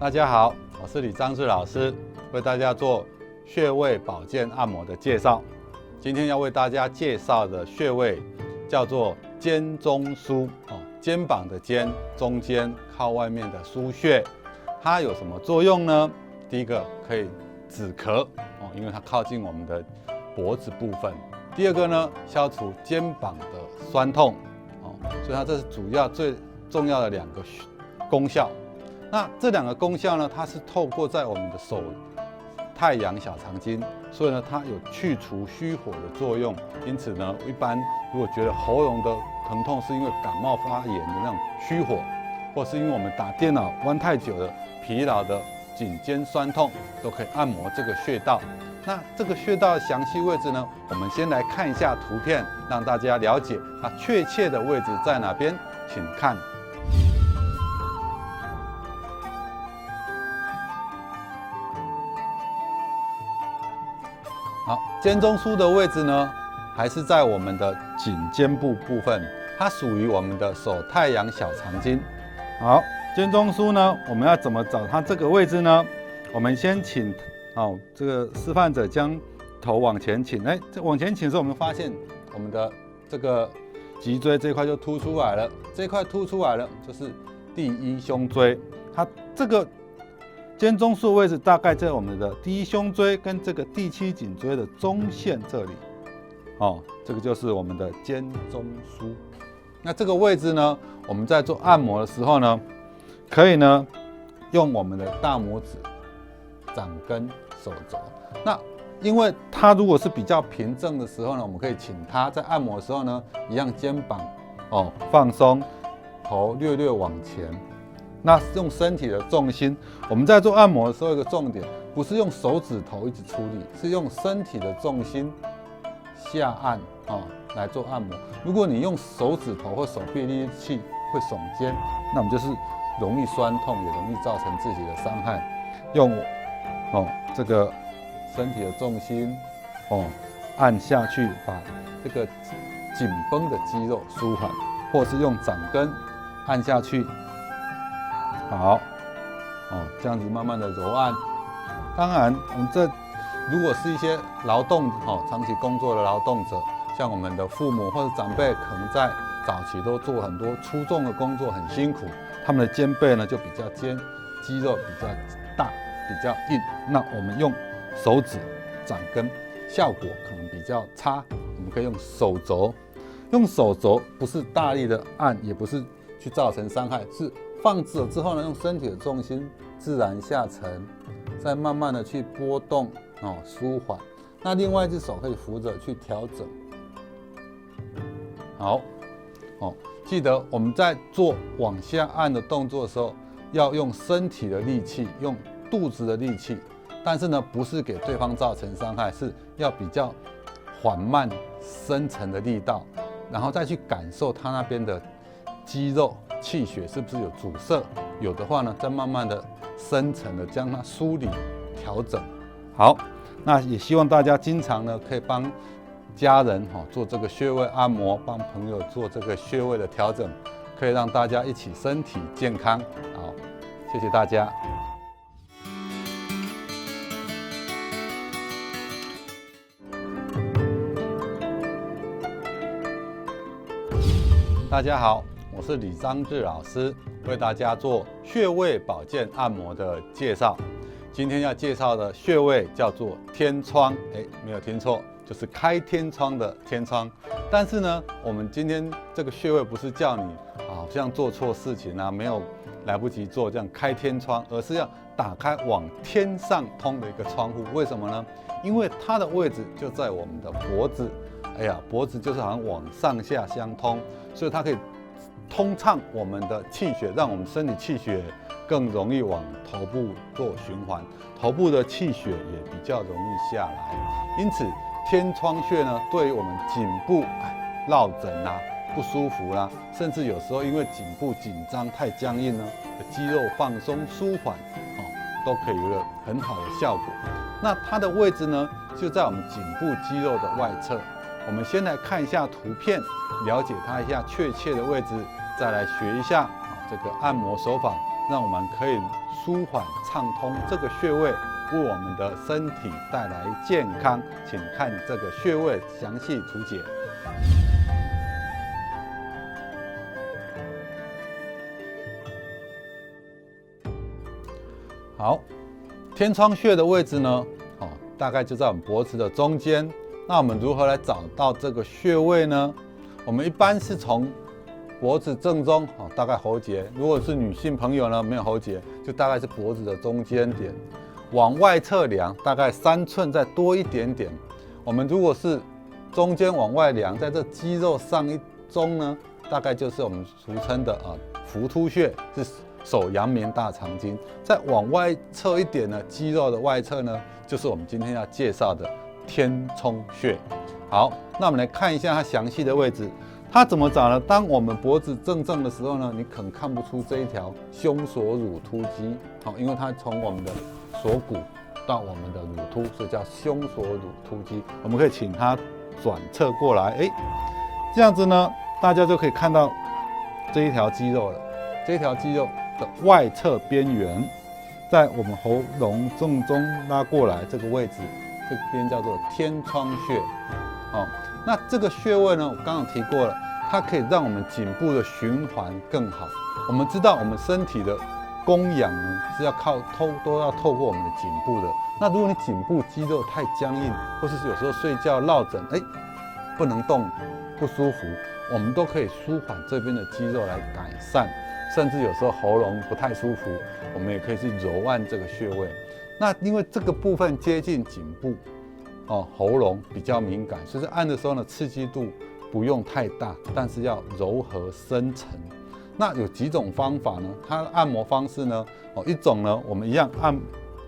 大家好，我是李章志老师，为大家做穴位保健按摩的介绍。今天要为大家介绍的穴位叫做肩中枢肩膀的肩，中间靠外面的腧穴。它有什么作用呢？第一个可以止咳因为它靠近我们的脖子部分。第二个呢，消除肩膀的酸痛所以它这是主要最重要的2个功效。那这2个功效呢，它是透过在我们的手太阳小肠经，所以呢，它有去除虚火的作用。因此呢，一般如果觉得喉咙的疼痛是因为感冒发炎的那种虚火，或是因为我们打电脑弯太久的疲劳的颈肩酸痛，都可以按摩这个穴道。那这个穴道的详细位置呢，我们先来看一下图片，让大家了解它确切的位置在哪边。请看。好，肩中枢的位置呢，还是在我们的颈肩部部分，它属于我们的手太阳小肠经。好，肩中枢呢，我们要怎么找它这个位置呢？我们先请这个示范者将头往前倾，往前倾的时候，我们发现我们的这个脊椎这块就凸出来了，这块凸出来了就是第1胸椎，它这个肩中枢的位置大概在我们的第1胸椎跟这个第7颈椎的中线这里，这个就是我们的肩中枢。那这个位置呢，我们在做按摩的时候呢，可以呢用我们的大拇指、掌根、手肘。那因为它如果是比较平正的时候呢，我们可以请它在按摩的时候呢，一样肩膀放松，头略略往前。那用身体的重心，我们在做按摩的时候，一个重点不是用手指头一直出力，是用身体的重心下按来做按摩。如果你用手指头或手臂力气会耸肩，那我们就是容易酸痛，也容易造成自己的伤害。用这个身体的重心按下去，把这个紧绷的肌肉舒缓，或是用掌根按下去。好，这样子慢慢的揉按。当然，我们这如果是一些劳动长期工作的劳动者，像我们的父母或者长辈，可能在早期都做很多粗重的工作，很辛苦，他们的肩背呢就比较肩，肌肉比较大，比较硬。那我们用手指、掌根，效果可能比较差。我们可以用手肘，用手肘不是大力的按，也不是去造成伤害，是放置了之后呢，用身体的重心自然下沉，再慢慢的去波动舒缓。那另外一只手可以扶着去调整。好，记得我们在做往下按的动作的时候，要用身体的力气，用肚子的力气，但是呢，不是给对方造成伤害，是要比较缓慢、深层的力道，然后再去感受它那边的肌肉、气血是不是有阻塞，有的话呢，再慢慢的、深层的将它梳理、调整。好，那也希望大家经常呢，可以帮家人做这个穴位按摩，帮朋友做这个穴位的调整，可以让大家一起身体健康。好，谢谢大家。大家好，我是李章志老师，为大家做穴位保健按摩的介绍。今天要介绍的穴位叫做天窗，没有听错，就是开天窗的天窗。但是呢，我们今天这个穴位不是叫你好像做错事情没有来不及做这样开天窗，而是要打开往天上通的一个窗户。为什么呢？因为它的位置就在我们的脖子。脖子就是好像往上下相通，所以它可以通畅我们的气血，让我们身体气血更容易往头部做循环，头部的气血也比较容易下来。因此，天窗穴呢，对于我们颈部落枕不舒服甚至有时候因为颈部紧张太僵硬肌肉放松舒缓都可以有一个很好的效果。那它的位置呢，就在我们颈部肌肉的外侧。我们先来看一下图片，了解它一下确切的位置，再来学一下这个按摩手法，让我们可以舒缓畅通这个穴位，为我们的身体带来健康。请看这个穴位详细图解。好，天窗穴的位置呢，大概就在我们脖子的中间。那我们如何来找到这个穴位呢？我们一般是从脖子正中，大概喉结。如果是女性朋友呢，没有喉结，就大概是脖子的中间点，往外侧量，大概3寸再多一点点。我们如果是中间往外量，在这肌肉上一中呢，大概就是我们俗称的浮突穴，是手阳明大肠经。再往外侧一点呢，肌肉的外侧呢，就是我们今天要介绍的天冲穴。好，那我们来看一下它详细的位置。它怎么找呢？当我们脖子正的时候呢，你可能看不出这一条胸锁乳突肌，因为它从我们的锁骨到我们的乳突，所以叫胸锁乳突肌。我们可以请它转侧过来，这样子呢，大家就可以看到这一条肌肉了。这一条肌肉的外侧边缘，在我们喉咙正中拉过来这个位置，这边叫做天窗穴。那这个穴位呢，我刚刚提过了，它可以让我们颈部的循环更好。我们知道我们身体的供氧呢是要都要透过我们的颈部的。那如果你颈部肌肉太僵硬，或是有时候睡觉落枕，不能动，不舒服，我们都可以舒缓这边的肌肉来改善。甚至有时候喉咙不太舒服，我们也可以去揉按这个穴位。那因为这个部分接近颈部，喉咙比较敏感，所以按的时候呢，刺激度不用太大，但是要柔和深沉。那有几种方法呢？它的按摩方式呢，一种呢，我们一样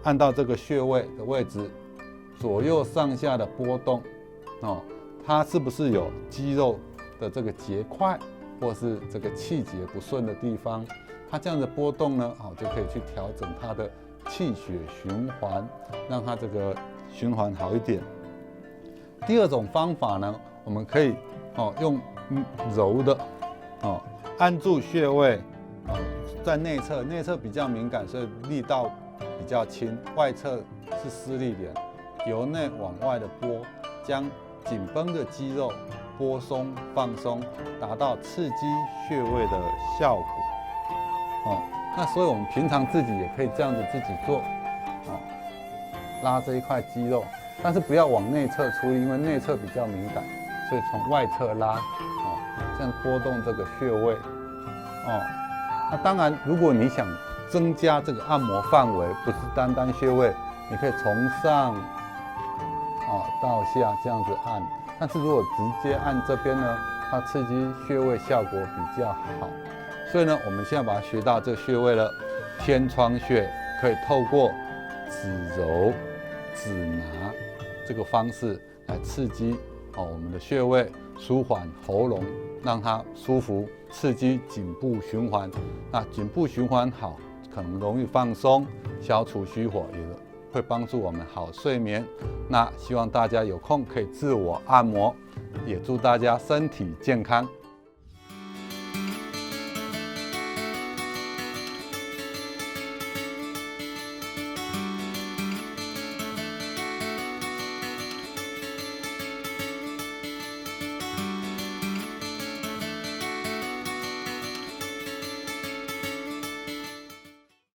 按到这个穴位的位置，左右上下的波动，它是不是有肌肉的这个结块，或是这个气节不顺的地方？它这样的波动呢，就可以去调整它的气血循环，让它这个循环好一点。第二种方法呢，我们可以用揉的按住穴位，在内侧比较敏感，所以力道比较轻，外侧是施力点，由内往外的拨，将紧绷的肌肉拨松放松，达到刺激穴位的效果。那所以我们平常自己也可以这样子自己做，拉这一块肌肉，但是不要往内侧出力，因为内侧比较敏感，所以从外侧拉，这样拨动这个穴位，那当然，如果你想增加这个按摩范围，不是单单穴位，你可以从上到下这样子按。但是如果直接按这边呢，它刺激穴位效果比较好。所以呢，我们现在把它学到这个穴位了，天窗穴可以透过指揉、指拿这个方式来刺激我们的穴位，舒缓喉咙，让它舒服，刺激颈部循环。那颈部循环好，可能容易放松，消除虚火，也会帮助我们好睡眠。那希望大家有空可以自我按摩，也祝大家身体健康。